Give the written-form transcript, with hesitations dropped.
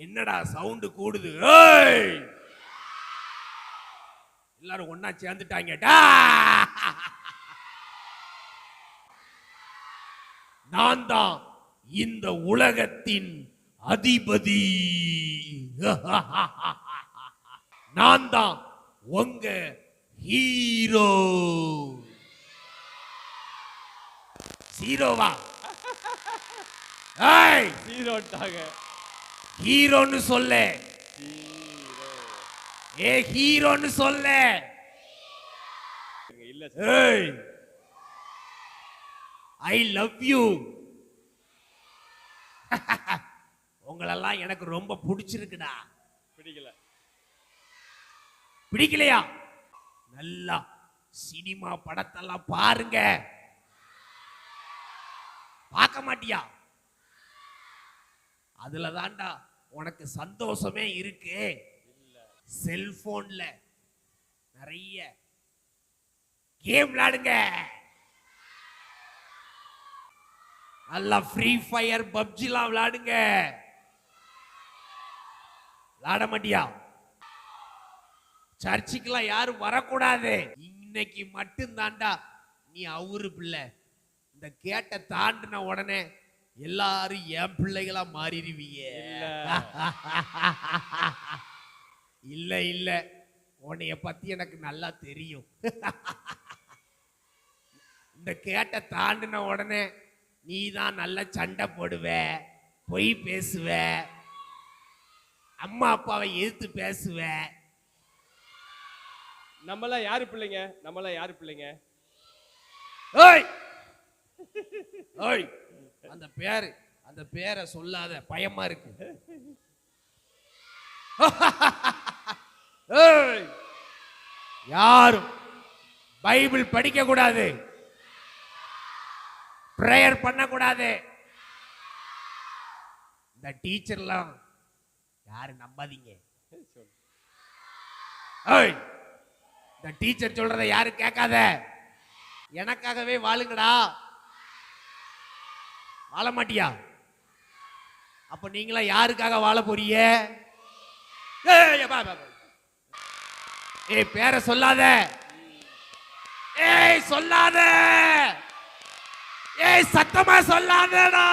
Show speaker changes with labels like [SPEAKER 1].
[SPEAKER 1] என்னடா சவுண்ட் கூடுது? எல்லாரும் ஒன்னா சேர்ந்துட்டாங்கடா. நான் தான் இந்த உலகத்தின் அதிபதி. நான் தான் உங்க ஹீரோ. ஹீரோவா? ஹீரோன்னு சொல்ல. ஹீரோன்னு சொல்ல. I love you. உங்களெல்லாம் எனக்கு ரொம்ப பிடிச்சிருக்குடா. பிடிக்கலையா? நல்லா சினிமா படத்தெல்லாம் பாருங்க. பார்க்க மாட்டியா? அதுல தான்டா உனக்கு சந்தோஷமே இருக்கு. செல்போன்ல நிறைய கேம் விளையாடுங்க. நல்லா ஃப்ரீ ஃபயர் பப்ஜிலாம் விளையாடுங்க. விளையாட மாட்டியா? சர்ச்சுக்கெல்லாம் யாரும் வரக்கூடாது. இன்னைக்கு மட்டும் தாண்டா நீ அவரு பிள்ளை. இந்த கேட்ட தாண்டின உடனே எல்லாரும் என் பிள்ளைகளா மாறிடுவீங்க. இல்ல இல்ல, உன்னைய பத்தி எனக்கு நல்லா தெரியும். இந்த கேட்ட தாண்டின உடனே நீ தான் நல்ல சண்டை போடுவ, பொய் பேசுவ, அம்மா அப்பாவை எதிர்த்து பேசுவ.
[SPEAKER 2] நம்மளாம் யாரு பிள்ளைங்க? நம்மளாம் யாரு பிள்ளைங்க?
[SPEAKER 1] ஓய் ஓய், அந்த பேரை சொல்லாத, பயமா இருக்கு. யாரும் பைபிள் படிக்க கூடாது, பிரேயர் பண்ண கூடாது. இந்த டீச்சர்லாம் யாரு நம்பாதீங்க. இந்த டீச்சர் சொல்றத யாரு கேட்காத. எனக்காகவே வாழுங்கடா. வாழ மாட்டியா? அப்ப நீங்களா யாருக்காக வாழ போறீங்க? ஏய், பேரை சொல்லாத. ஏய் சொல்லாத. ஏய் சத்தமா சொல்லாதடா.